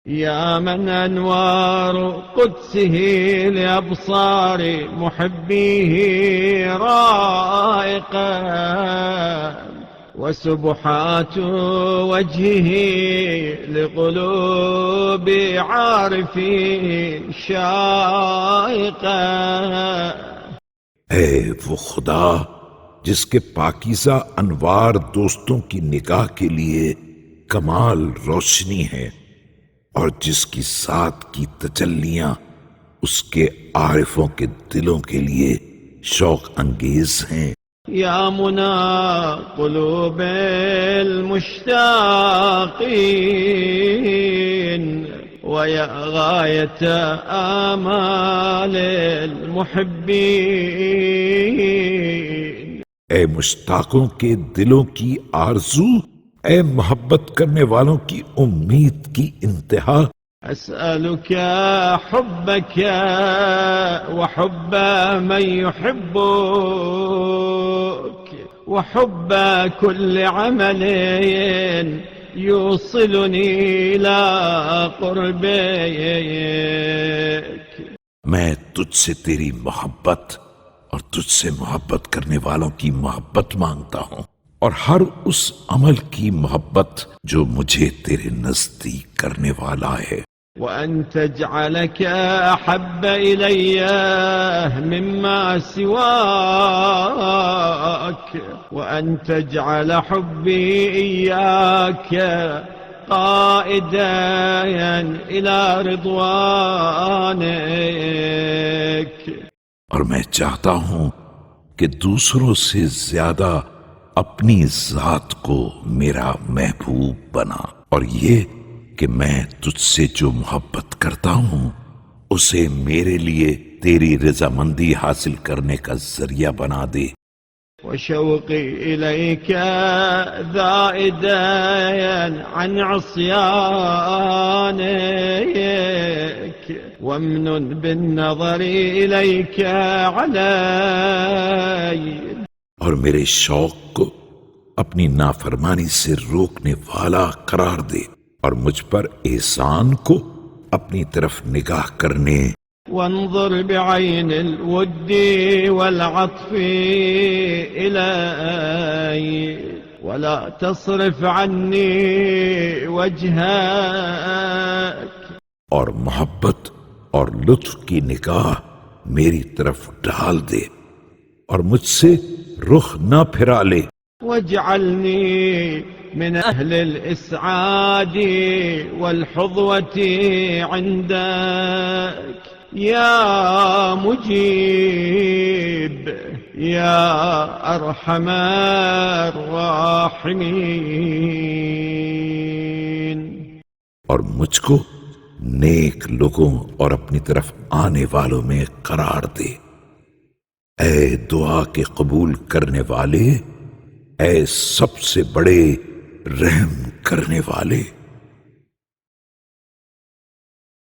يا من أنوار قدسه لأبصار محبيه رائقة، وسبحات وجهه لقلوب عارفين شائقة. اے وہ خدا جس کے پاکیزہ انوار دوستوں کی نگاہ کے لیے کمال روشنی ہے، اور جس کی ذات کی تجلیاں اس کے عارفوں کے دلوں کے لیے شوق انگیز ہیں۔ یا منا قلوب المشتاقین ویا غایت آمال المحبین۔ اے مشتاقوں کے دلوں کی آرزو، اے محبت کرنے والوں کی امید کی انتہا، أسألك حبك وحب من يحبك وحب كل عمل يوصلني إلى قربك۔ میں تجھ سے تیری محبت اور تجھ سے محبت کرنے والوں کی محبت مانگتا ہوں، اور ہر اس عمل کی محبت جو مجھے تیرے نزدیک کرنے والا ہے۔ وأن تجعلك أحب إلي مما سواك، وأن تجعل حبي إياك قائدا إلى رضوانك۔ اور میں چاہتا ہوں کہ دوسروں سے زیادہ اپنی ذات کو میرا محبوب بنا، اور یہ کہ میں تجھ سے جو محبت کرتا ہوں اسے میرے لیے تیری رضامندی حاصل کرنے کا ذریعہ بنا دے۔ وشوقي إليك زائدا عن عصيانك، وامنن بالنظر إليك علي۔ اور میرے شوق کو اپنی نافرمانی سے روکنے والا قرار دے، اور مجھ پر احسان کو اپنی طرف نگاہ کرنے، وانظر بعين الود والعطف إلي ولا تصرف عني وجهك۔ اور محبت اور لطف کی نگاہ میری طرف ڈال دے، اور مجھ سے رخ نہ پھرا لے۔ واجعلني من أهل الإسعاد والحظوة عندك يا مجيب يا أرحم الراحمين۔ اور مجھ کو نیک لوگوں اور اپنی طرف آنے والوں میں قرار دے۔ اے دعا کے قبول کرنے والے، اے سب سے بڑے رحم کرنے والے۔